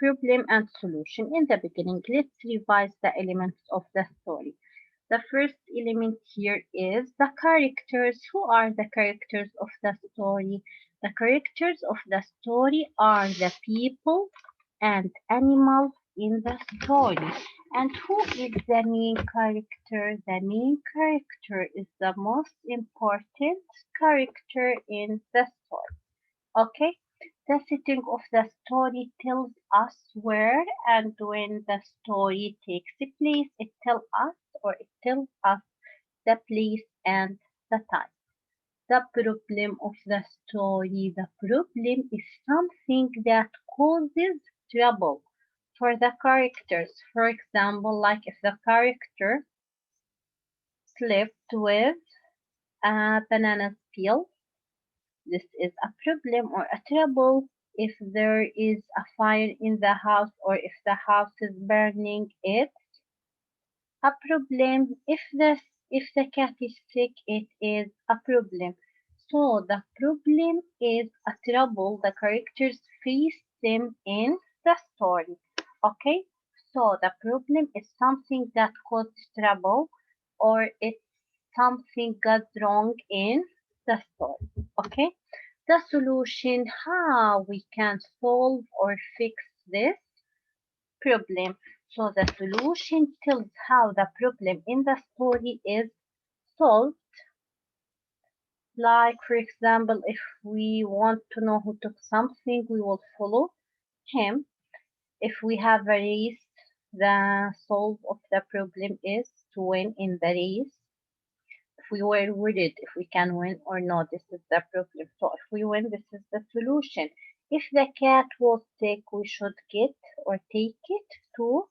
problem and solution. In the beginning, let's revise the elements of the story. The first element here is the characters. Who are the characters of the story? The characters of the story are the people and animals in the story. And who is the main character? The main character is the most important character in the story. Okay? The setting of the story tells us where and when the story takes place. It tells us the place and the time. The problem of the story. The problem is something that causes trouble for the characters. For example, like if the character slept with a banana peel, this is a problem or a trouble. If there is a fire in the house or if the house is burning, it's a problem. If the cat is sick, it is a problem. So the problem is a trouble the characters face them in the story. Okay? So the problem is something that causes trouble or it's something goes wrong in the story. Okay? The solution, how we can solve or fix this problem. So the solution tells how the problem in the story is solved. Like for example, if we want to know who took something, we will follow him. If we have a race, the solve of the problem is to win in the race. If we were worried if we can win or not, this is the problem. So if we win, this is the solution. If the cat was sick, we should get or take it to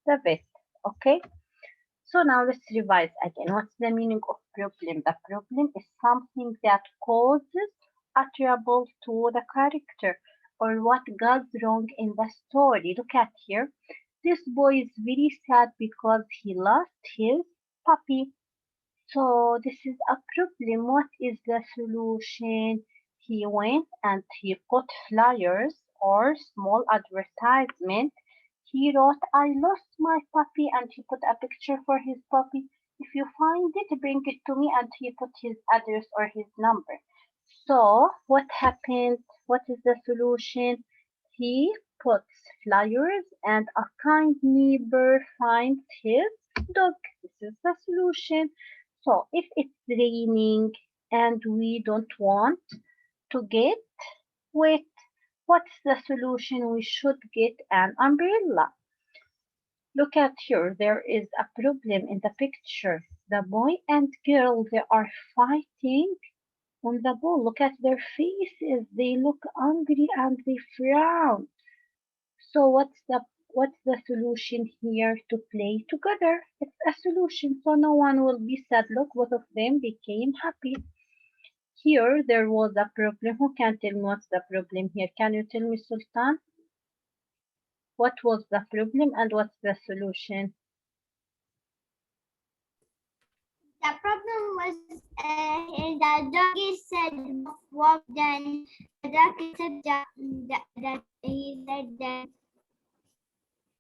the vet. Okay? So now let's revise again. What's the meaning of problem? The problem is something that causes a trouble to the character or what goes wrong in the story. Look at here. This boy is very sad because he lost his puppy. So this is a problem. What is the solution? He went and he put flyers or small advertisement. He wrote, I lost my puppy, and he put a picture for his puppy. If you find it, bring it to me, and he put his address or his number. So what happened? What is the solution? He puts flyers and a kind neighbor finds his dog. This is the solution. So if it's raining and we don't want to get wet, what's the solution? We should get an umbrella. Look at here, there is a problem in the picture. The boy and girl, they are fighting on the ball. Look at their faces. They look angry and they frown. So what's the solution here? To play together. It's a solution, so no one will be sad. Look, both of them became happy. Here there was a problem. Who can tell me what's the problem here? Can you tell me, Sultan? What was the problem and what's the solution? The problem was the doggy said walk, then the doggy said that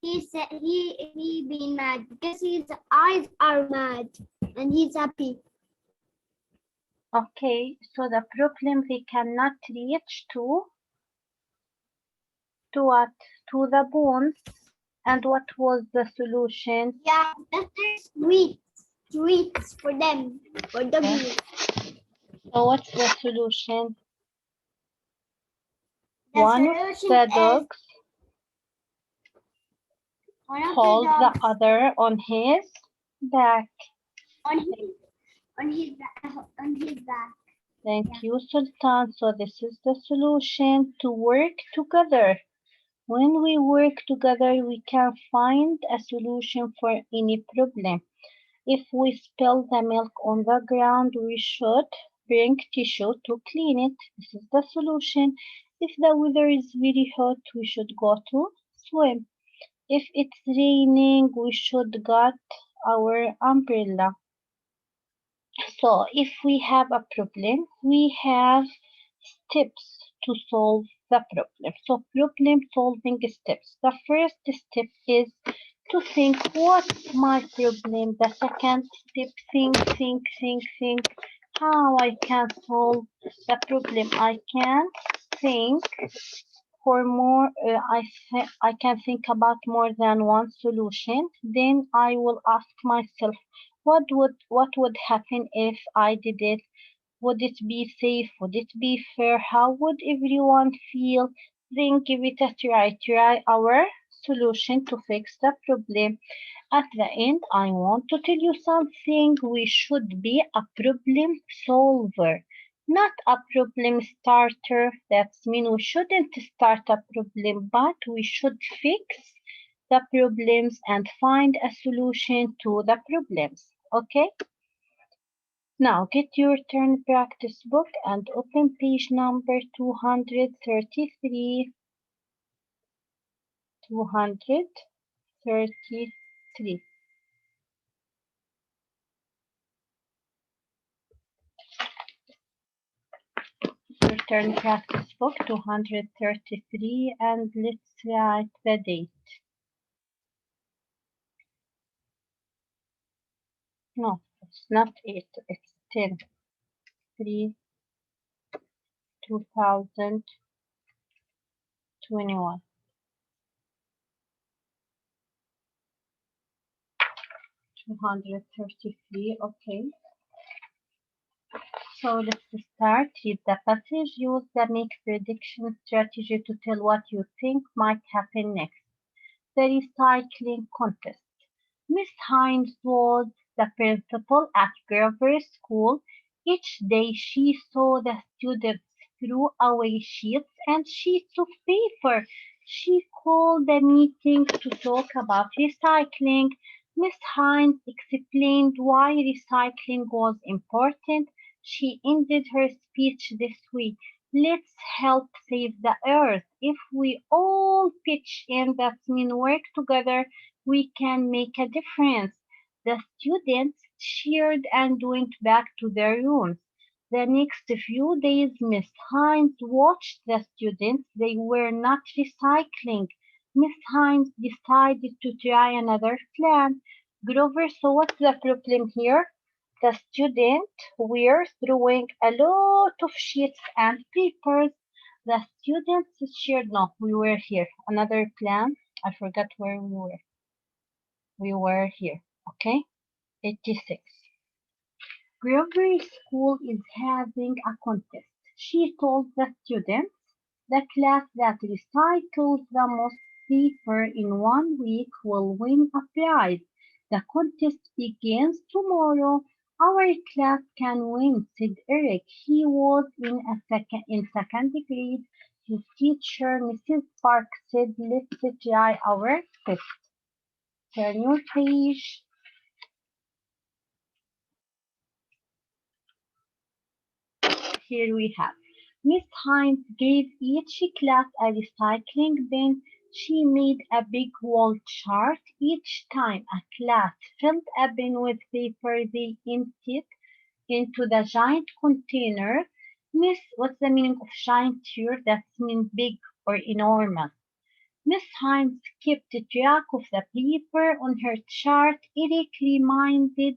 he said he been mad because his eyes are mad and he's happy. Okay, so the problem they cannot reach to what? To the bones. And what was the solution? Yeah, there's sweets for them, for doggies. So what's the solution? The One of solution the is dogs hold the other on his back. on his back. Thank you, Sultan. So this is the solution, to work together. When we work together, we can find a solution for any problem. If we spill the milk on the ground, we should bring tissue to clean it. This is the solution. If the weather is very hot, we should go to swim. If it's raining, we should get our umbrella. So if we have a problem, we have steps to solve the problem. So problem solving steps. The first step is to think what's my problem. The second step, think how I can solve the problem. I can think for more. I can think about more than one solution. Then I will ask myself, what would happen if I did it? Would it be safe? Would it be fair? How would everyone feel? Then give it a try. Try our solution to fix the problem. At the end, I want to tell you something. We should be a problem solver, not a problem starter. That means we shouldn't start a problem, but we should fix the problems and find a solution to the problems. Okay? Now get your turn practice book and open page number 233. 233. Your turn practice book 233 and let's write the date. No, it's not 8, it's 10. 3, 2021. 233, okay. So let's start. Read the passage. Use the make prediction strategy to tell what you think might happen next. The recycling contest. Miss Hines was the principal at Grover's School. Each day she saw the students throw away sheets and sheets of paper. She called the meeting to talk about recycling. Miss Hines explained why recycling was important. She ended her speech this way. Let's help save the earth. If we all pitch in, that means work together, we can make a difference. The students cheered and went back to their rooms. The next few days, Miss Hines watched the students. They were not recycling. Miss Hines decided to try another plan. Grover, so what's the problem here? The students were throwing a lot of sheets and papers. The students cheered. No, we were here. Another plan. I forgot where we were. We were here. Okay? 86. Grovery School is having a contest. She told the students, the class that recycles the most paper in 1 week will win a prize. The contest begins tomorrow. Our class can win, said Eric. He was in second grade. His teacher, Mrs. Park, said, let's try our best. Turn your page. Here we have. Miss Hines gave each class a recycling bin. She made a big wall chart. Each time a class filled a bin with paper, they emptied into the giant container. What's the meaning of giant here? That means big or enormous. Miss Hines kept track of the paper on her chart. Eric reminded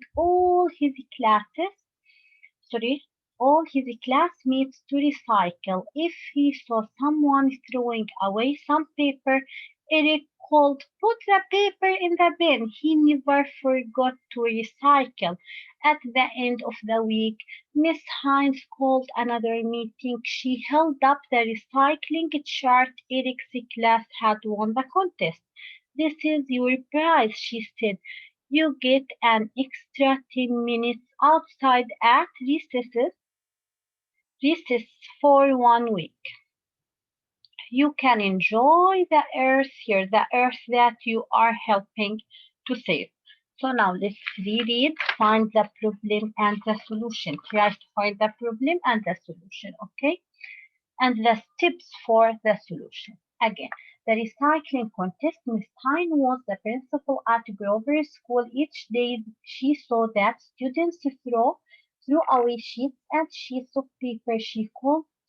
sorry, all his classmates to recycle. If he saw someone throwing away some paper, Eric called, put the paper in the bin. He never forgot to recycle. At the end of the week, Miss Hines called another meeting. She held up the recycling chart. Eric's class had won the contest. This is your prize, she said. You get an extra 10 minutes outside at recess for 1 week. You can enjoy the earth here, the earth that you are helping to save. So now let's reread, find the problem and the solution. Try to find the problem and the solution, okay? And the steps for the solution. Again, the recycling contest. Miss Tyne was the principal at Grover School. Each day she saw that students threw away sheets and sheets of paper.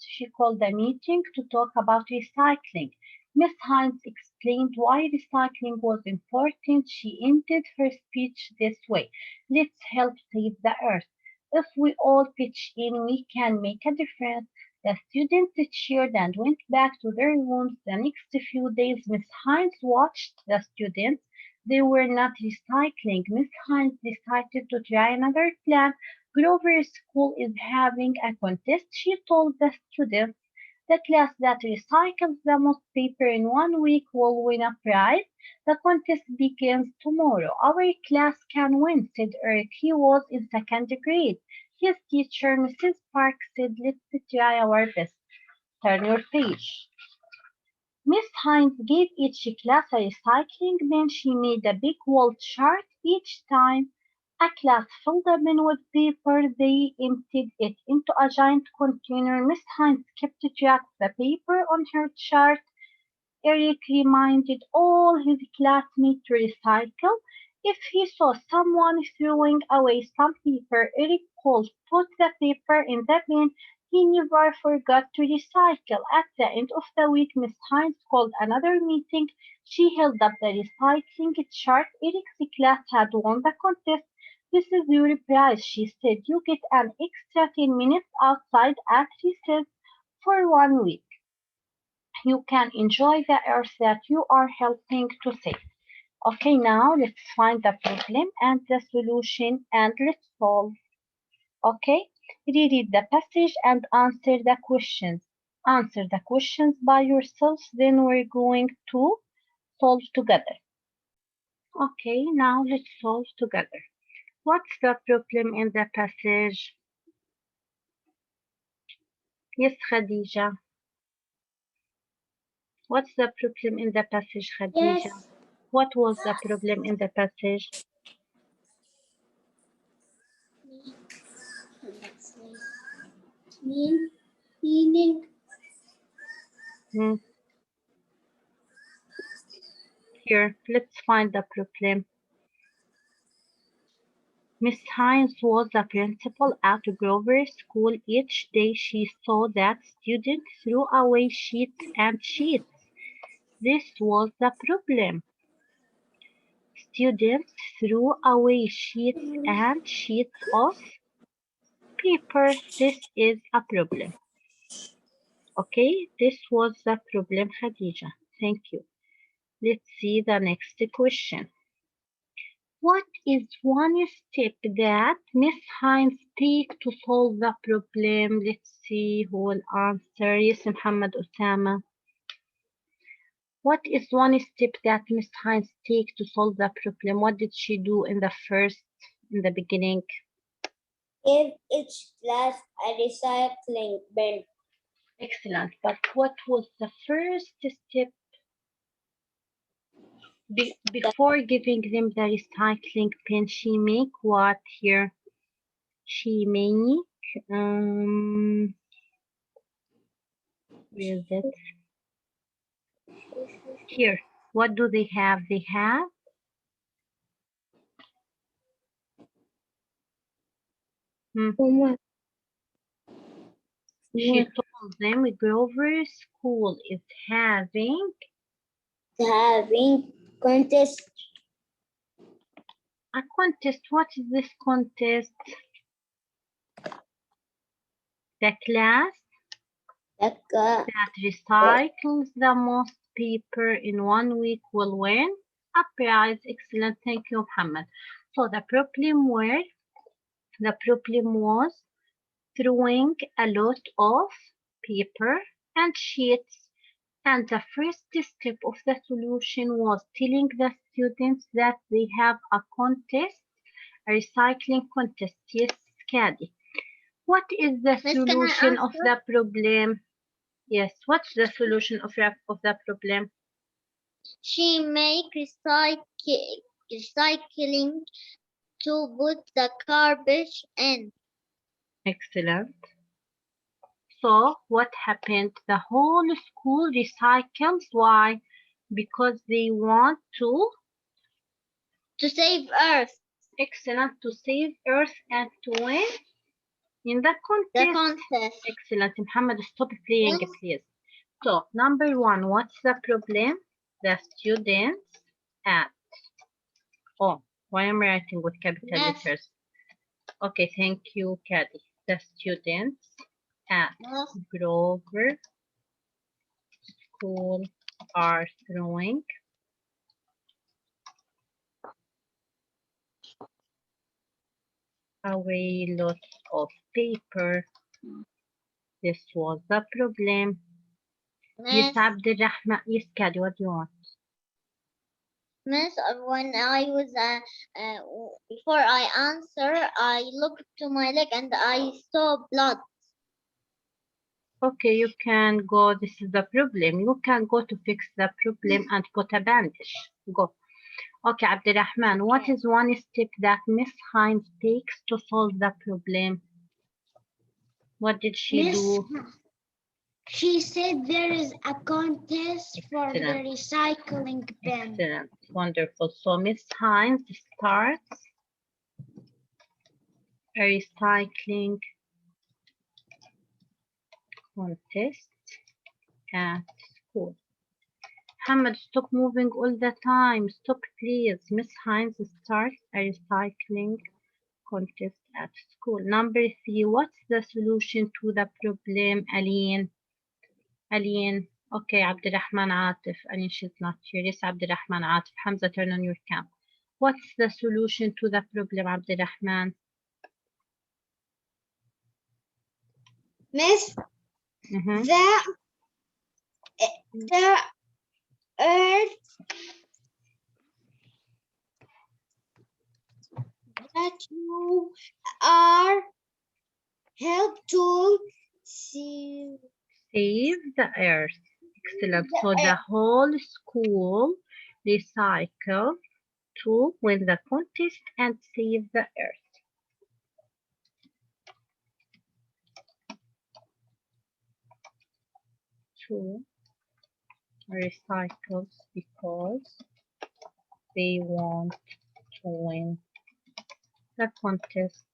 she called a meeting to talk about recycling. Miss Hines explained why recycling was important. She ended her speech this way: let's help save the earth. If we all pitch in, we can make a difference. The students cheered and went back to their rooms. The next few days, Miss Hines watched the students. They were not recycling. Miss Hines decided to try another plan. Grover School is having a contest, she told the students. The class that recycles the most paper in 1 week will win a prize. The contest begins tomorrow. Our class can win, said Eric. He was in second grade. His teacher, Mrs. Park, said, let's try our best. Turn your page. Miss Hines gave each class a recycling bin. She made a big wall chart. Each time a class filled a bin with paper, they emptied it into a giant container. Miss Hines kept track of the paper on her chart. Eric reminded all his classmates to recycle. If he saw someone throwing away some paper, Eric called, put the paper in the bin. He never forgot to recycle. At the end of the week, Miss Hines called another meeting. She held up the recycling chart. Eric's class had won the contest. This is your prize, she said. You get an extra 10 minutes outside at recess for 1 week. You can enjoy the earth that you are helping to save. Okay, now let's find the problem and the solution and let's solve. Okay, reread the passage and answer the questions. Answer the questions by yourself, then we're going to solve together. Okay, now let's solve together. What's the problem in the passage? Yes, Khadija. What's the problem in the passage, Khadija? Yes. What was the problem in the passage? Meaning. Hmm. Here, let's find the problem. Miss Hines was the principal at Grover School. Each day she saw that students threw away sheets and sheets. This was the problem. Students threw away sheets and sheets of paper. This is a problem. Okay, this was the problem, Khadija. Thank you. Let's see the next question. What is one step that Miss Hines take to solve the problem? Let's see who will answer. Yes, Muhammad Osama. What is one step that Miss Hines take to solve the problem? What did she do in the beginning? Give each class a recycling bin. Excellent. But what was the first step before giving them the recycling bin? She make what here? She make where is it? Here, what do they have? They have Homework. she told them Grover School is having Contest. a contest. What is this contest? The class The that recycles the most paper in 1 week will win a prize. Excellent. Thank you, Muhammad. So the problem was throwing a lot of paper and sheets, and the first step of the solution was telling the students that they have a contest, a recycling contest. Yes, Kadi. What is the solution of the problem? Yes, what's the solution of the problem? She make recycling to put the garbage in. Excellent. So what happened? The whole school recycles. Why? Because they want to. To save Earth. Excellent. To save Earth and to win In the The contest. contest. Excellent. Muhammad, stop playing, Yes. please. So, number one, what's the problem? The students at. Oh, why am I writing with capital Yes. letters? Okay, thank you, Kadi. The students at Yes. Grover School are throwing away lots of paper. This was the problem. Yes, Miss, Abdurrahman. Yes, Kadi, what do you want? Miss, when I was before I answer, I looked to my leg and I saw blood. Okay, you can go. This is the problem. You can go to fix the problem and put a bandage. Go. Okay, Abdurrahman, what is one step that Miss Hines takes to solve the problem? What did she Miss, do? she said there is a contest for the Excellent. recycling bin. Excellent. Wonderful. So Miss Hines starts a recycling contest at school. Muhammad, stop moving all the time. Stop, please. Miss Hines starts a recycling contest at school. Number three, what's the solution to the problem, Aline? Aline. Okay, Abdurrahman Atif. Aline, she's not here. Yes, Abdurrahman Atif. Hamza, turn on your cam. What's the solution to the problem, Abdurrahman? Miss, Mm-hmm. the earth that you are help to see Save the earth. Excellent. the So the earth. whole school recycle to win the contest and save the earth. To recycle because they want to win the contest.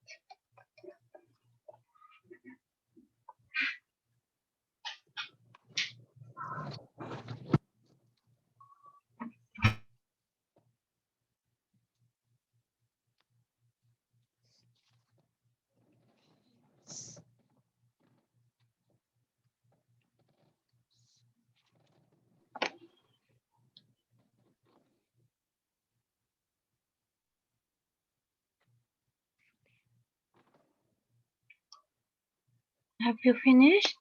Have you finished?